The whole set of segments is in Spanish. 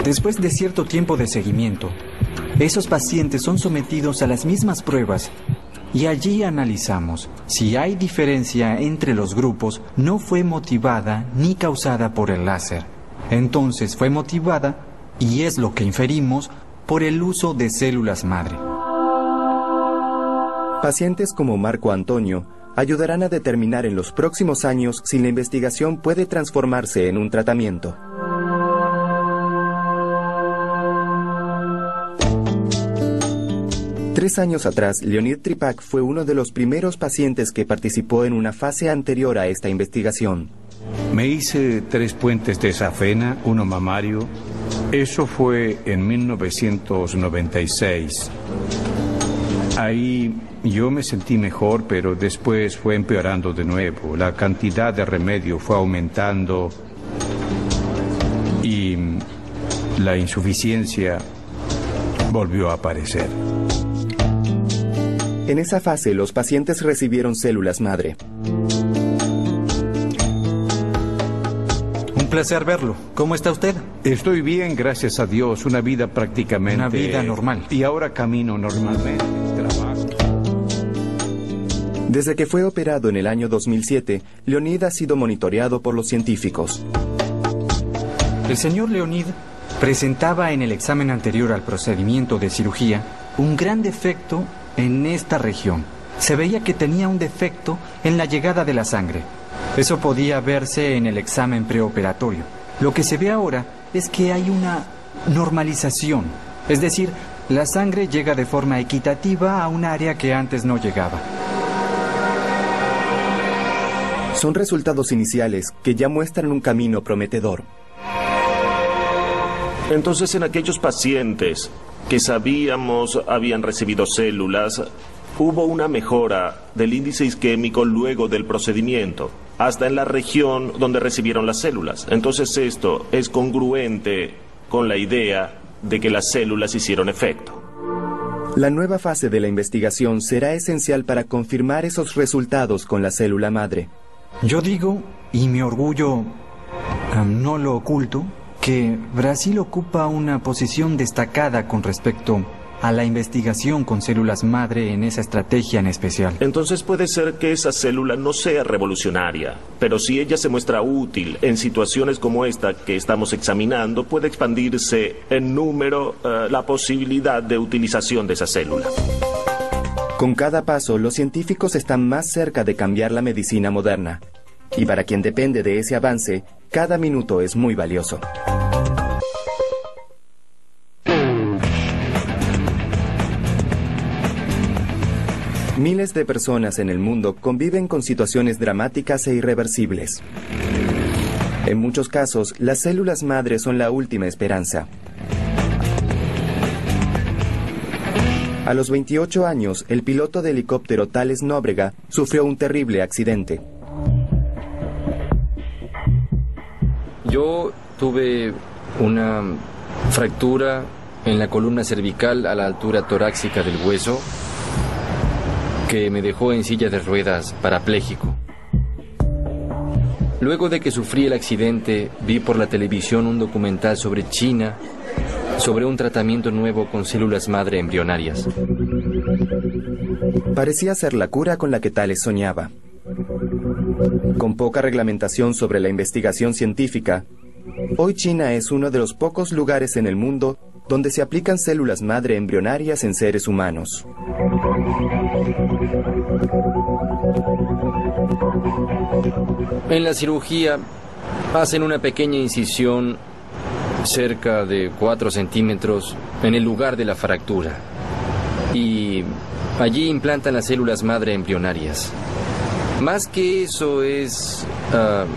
Después de cierto tiempo de seguimiento, esos pacientes son sometidos a las mismas pruebas y allí analizamos si hay diferencia entre los grupos. No fue motivada ni causada por el láser. Entonces fue motivada, y es lo que inferimos, por el uso de células madre. Pacientes como Marco Antonio ayudarán a determinar en los próximos años si la investigación puede transformarse en un tratamiento. Tres años atrás, Leonid Tripak fue uno de los primeros pacientes que participó en una fase anterior a esta investigación. Me hice 3 puentes de safena, uno mamario. Eso fue en 1996. Ahí yo me sentí mejor, pero después fue empeorando de nuevo. La cantidad de remedio fue aumentando y la insuficiencia volvió a aparecer. En esa fase, los pacientes recibieron células madre. Un placer verlo. ¿Cómo está usted? Estoy bien, gracias a Dios. Una vida prácticamente... Una vida normal. Y ahora camino normalmente, trabajo. Desde que fue operado en el año 2007, Leonid ha sido monitoreado por los científicos. El señor Leonid presentaba en el examen anterior al procedimiento de cirugía un gran defecto en esta región. Se veía que tenía un defecto en la llegada de la sangre. Eso podía verse en el examen preoperatorio. Lo que se ve ahora es que hay una normalización. Es decir, la sangre llega de forma equitativa a un área que antes no llegaba. Son resultados iniciales que ya muestran un camino prometedor. Entonces, en aquellos pacientes que sabíamos habían recibido células, hubo una mejora del índice isquémico luego del procedimiento, hasta en la región donde recibieron las células. Entonces esto es congruente con la idea de que las células hicieron efecto. La nueva fase de la investigación será esencial para confirmar esos resultados con la célula madre. Yo digo, y mi orgullo no lo oculto, que Brasil ocupa una posición destacada con respecto a la investigación con células madre en esa estrategia en especial. Entonces puede ser que esa célula no sea revolucionaria, pero si ella se muestra útil en situaciones como esta que estamos examinando, puede expandirse en número la posibilidad de utilización de esa célula. Con cada paso, los científicos están más cerca de cambiar la medicina moderna. Y para quien depende de ese avance, cada minuto es muy valioso. Miles de personas en el mundo conviven con situaciones dramáticas e irreversibles. En muchos casos, las células madre son la última esperanza. A los 28 años, el piloto de helicóptero Thales Nóbrega sufrió un terrible accidente. Yo tuve una fractura en la columna cervical a la altura torácica del hueso que me dejó en silla de ruedas parapléjico. Luego de que sufrí el accidente, vi por la televisión un documental sobre China, sobre un tratamiento nuevo con células madre embrionarias. Parecía ser la cura con la que Thales soñaba. Con poca reglamentación sobre la investigación científica, hoy China es uno de los pocos lugares en el mundo donde se aplican células madre embrionarias en seres humanos. En la cirugía hacen una pequeña incisión cerca de 4 centímetros en el lugar de la fractura y allí implantan las células madre embrionarias. Más que eso es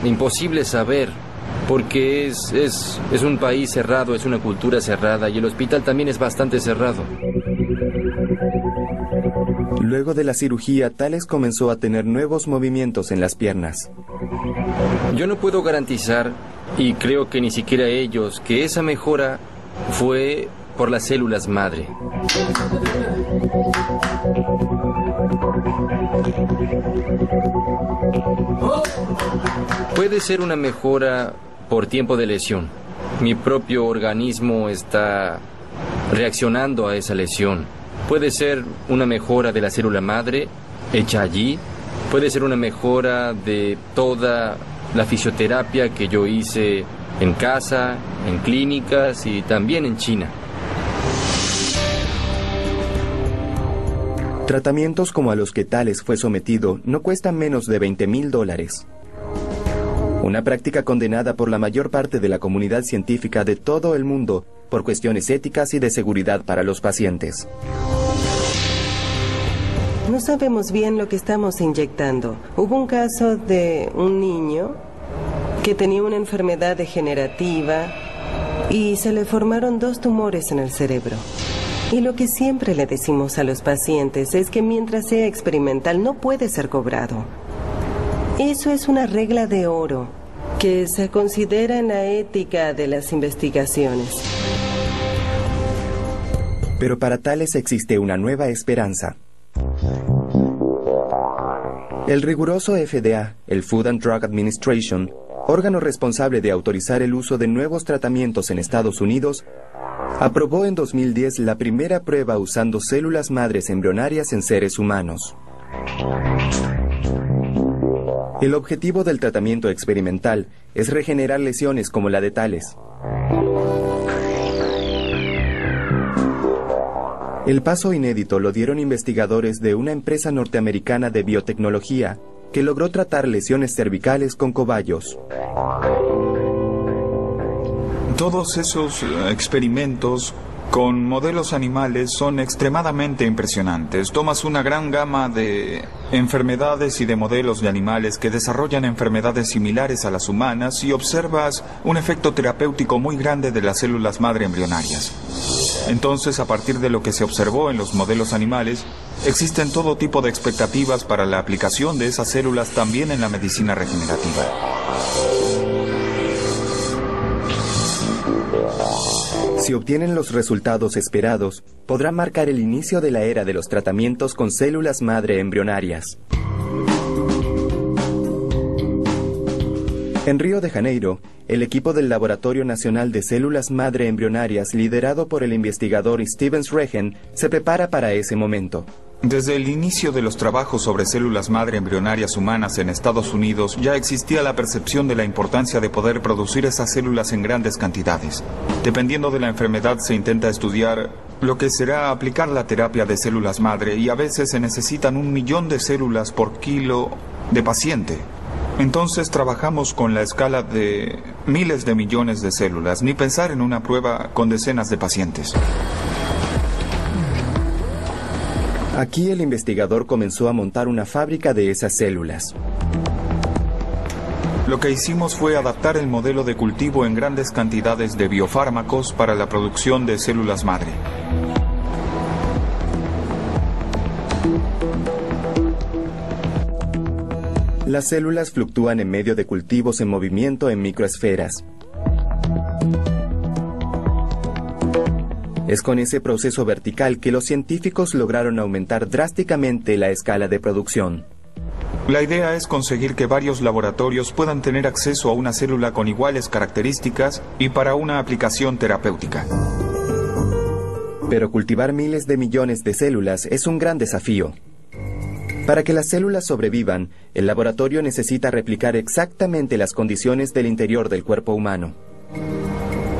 imposible saber, porque es un país cerrado, es una cultura cerrada y el hospital también es bastante cerrado. Luego de la cirugía, Thales comenzó a tener nuevos movimientos en las piernas. Yo no puedo garantizar, y creo que ni siquiera ellos, que esa mejora fue por las células madre. Puede ser una mejora por tiempo de lesión, mi propio organismo está reaccionando a esa lesión. Puede ser una mejora de la célula madre hecha allí, puede ser una mejora de toda la fisioterapia que yo hice en casa, en clínicas y también en China. Tratamientos como a los que Thales fue sometido no cuestan menos de $20,000. Una práctica condenada por la mayor parte de la comunidad científica de todo el mundo por cuestiones éticas y de seguridad para los pacientes. No sabemos bien lo que estamos inyectando. Hubo un caso de un niño que tenía una enfermedad degenerativa y se le formaron 2 tumores en el cerebro. Y lo que siempre le decimos a los pacientes es que mientras sea experimental no puede ser cobrado. Eso es una regla de oro que se considera en la ética de las investigaciones. Pero para Thales existe una nueva esperanza. El riguroso FDA, el Food and Drug Administration, órgano responsable de autorizar el uso de nuevos tratamientos en Estados Unidos, aprobó en 2010 la primera prueba usando células madres embrionarias en seres humanos. El objetivo del tratamiento experimental es regenerar lesiones como la de Thales. El paso inédito lo dieron investigadores de una empresa norteamericana de biotecnología que logró tratar lesiones cervicales con cobayos. Todos esos experimentos con modelos animales son extremadamente impresionantes. Tomas una gran gama de enfermedades y de modelos de animales que desarrollan enfermedades similares a las humanas y observas un efecto terapéutico muy grande de las células madre embrionarias. Entonces, a partir de lo que se observó en los modelos animales, existen todo tipo de expectativas para la aplicación de esas células también en la medicina regenerativa. Si obtienen los resultados esperados, podrá marcar el inicio de la era de los tratamientos con células madre embrionarias. En Río de Janeiro, el equipo del Laboratorio Nacional de Células Madre Embrionarias, liderado por el investigador Stevens Regen, se prepara para ese momento. Desde el inicio de los trabajos sobre células madre embrionarias humanas en Estados Unidos, ya existía la percepción de la importancia de poder producir esas células en grandes cantidades. Dependiendo de la enfermedad, se intenta estudiar lo que será aplicar la terapia de células madre, y a veces se necesitan 1 millón de células por kilo de paciente. Entonces trabajamos con la escala de miles de millones de células, ni pensar en una prueba con decenas de pacientes. Aquí el investigador comenzó a montar una fábrica de esas células. Lo que hicimos fue adaptar el modelo de cultivo en grandes cantidades de biofármacos para la producción de células madre. Las células fluctúan en medio de cultivos en movimiento en microesferas. Es con ese proceso vertical que los científicos lograron aumentar drásticamente la escala de producción. La idea es conseguir que varios laboratorios puedan tener acceso a una célula con iguales características y para una aplicación terapéutica. Pero cultivar miles de millones de células es un gran desafío. Para que las células sobrevivan, el laboratorio necesita replicar exactamente las condiciones del interior del cuerpo humano.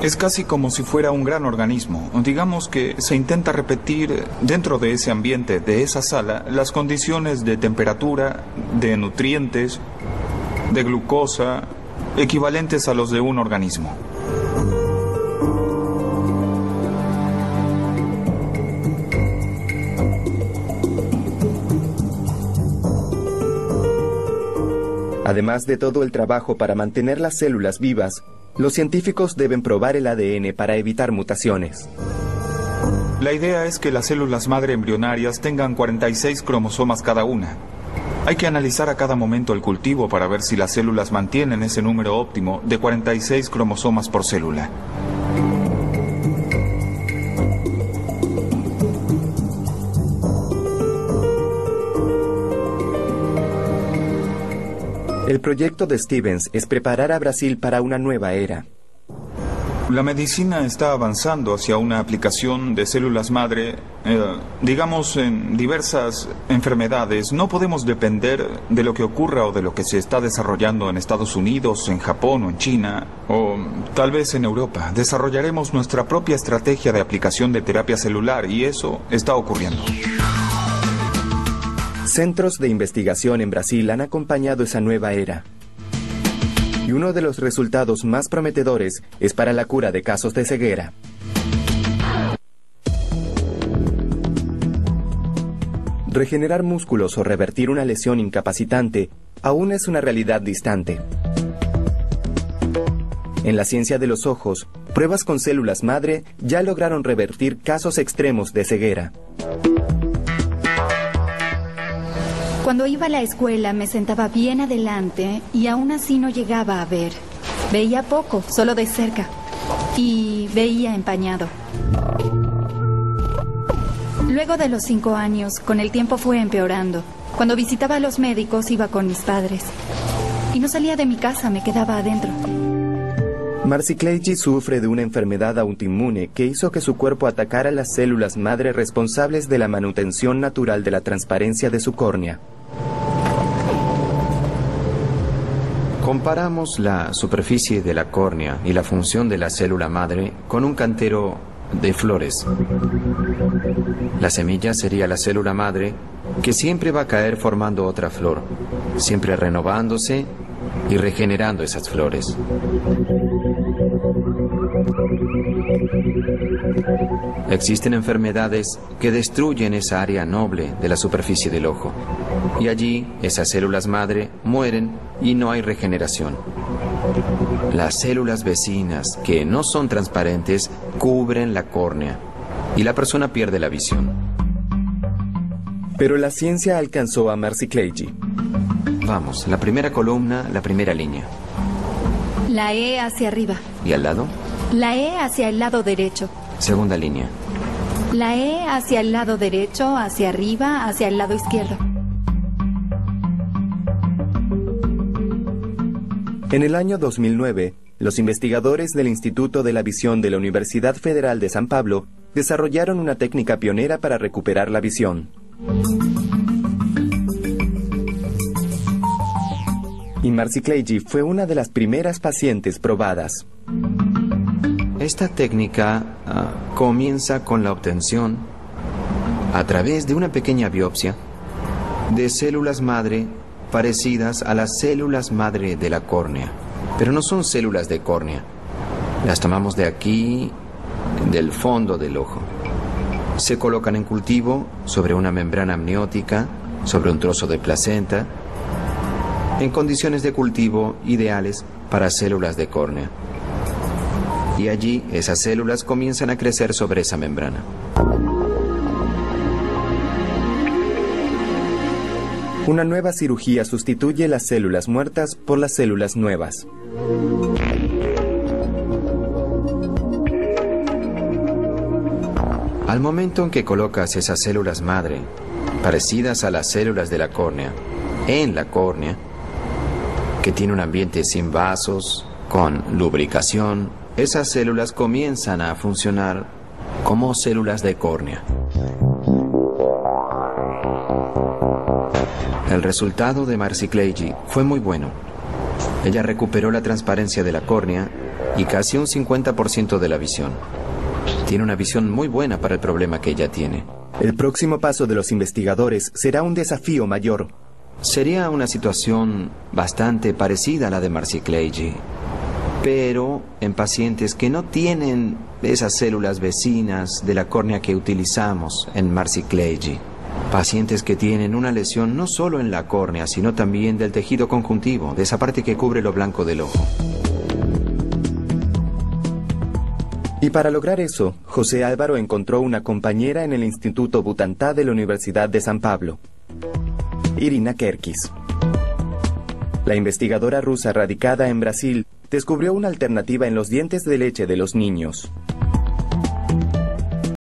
Es casi como si fuera un gran organismo. Digamos que se intenta repetir dentro de ese ambiente, de esa sala, las condiciones de temperatura, de nutrientes, de glucosa, equivalentes a los de un organismo. Además de todo el trabajo para mantener las células vivas, los científicos deben probar el ADN para evitar mutaciones. La idea es que las células madre embrionarias tengan 46 cromosomas cada una. Hay que analizar a cada momento el cultivo para ver si las células mantienen ese número óptimo de 46 cromosomas por célula. El proyecto de Stevens es preparar a Brasil para una nueva era. La medicina está avanzando hacia una aplicación de células madre, digamos, en diversas enfermedades. No podemos depender de lo que ocurra o de lo que se está desarrollando en Estados Unidos, en Japón o en China, o tal vez en Europa. Desarrollaremos nuestra propia estrategia de aplicación de terapia celular y eso está ocurriendo. Centros de investigación en Brasil han acompañado esa nueva era. Y uno de los resultados más prometedores es para la cura de casos de ceguera. Regenerar músculos o revertir una lesión incapacitante aún es una realidad distante. En la ciencia de los ojos, pruebas con células madre ya lograron revertir casos extremos de ceguera. Cuando iba a la escuela me sentaba bien adelante y aún así no llegaba a ver. Veía poco, solo de cerca. Y veía empañado. Luego de los 5 años, con el tiempo fue empeorando. Cuando visitaba a los médicos iba con mis padres. Y no salía de mi casa, me quedaba adentro. Marcy Kleiji sufre de una enfermedad autoinmune que hizo que su cuerpo atacara las células madre responsables de la manutención natural de la transparencia de su córnea. Comparamos la superficie de la córnea y la función de la célula madre con un cantero de flores. La semilla sería la célula madre que siempre va a caer formando otra flor, siempre renovándose y regenerando esas flores. Existen enfermedades que destruyen esa área noble de la superficie del ojo y allí esas células madre mueren y no hay regeneración. Las células vecinas que no son transparentes cubren la córnea y la persona pierde la visión. Pero la ciencia alcanzó a Marcy Kleiji. Vamos, la primera columna, la primera línea. La E hacia arriba. ¿Y al lado? La E hacia el lado derecho. Segunda línea. La E hacia el lado derecho, hacia arriba, hacia el lado izquierdo. En el año 2009, los investigadores del Instituto de la Visión de la Universidad Federal de San Pablo desarrollaron una técnica pionera para recuperar la visión. Y Marcy Kleiji fue una de las primeras pacientes probadas. Esta técnica comienza con la obtención, a través de una pequeña biopsia, de células madre parecidas a las células madre de la córnea. Pero no son células de córnea. Las tomamos de aquí, del fondo del ojo. Se colocan en cultivo sobre una membrana amniótica, sobre un trozo de placenta, en condiciones de cultivo ideales para células de córnea. Y allí esas células comienzan a crecer sobre esa membrana. Una nueva cirugía sustituye las células muertas por las células nuevas. Al momento en que colocas esas células madre, parecidas a las células de la córnea, en la córnea, que tiene un ambiente sin vasos, con lubricación, esas células comienzan a funcionar como células de córnea. El resultado de Marcy Kleiji fue muy bueno. Ella recuperó la transparencia de la córnea y casi un 50% de la visión. Tiene una visión muy buena para el problema que ella tiene. El próximo paso de los investigadores será un desafío mayor. Sería una situación bastante parecida a la de Marcy Kleiji, pero en pacientes que no tienen esas células vecinas de la córnea que utilizamos en Marcy Kleiji. Pacientes que tienen una lesión no solo en la córnea, sino también del tejido conjuntivo, de esa parte que cubre lo blanco del ojo. Y para lograr eso, José Álvaro encontró una compañera en el Instituto Butantan de la Universidad de San Pablo, Irina Kerkis. La investigadora rusa radicada en Brasil descubrió una alternativa en los dientes de leche de los niños.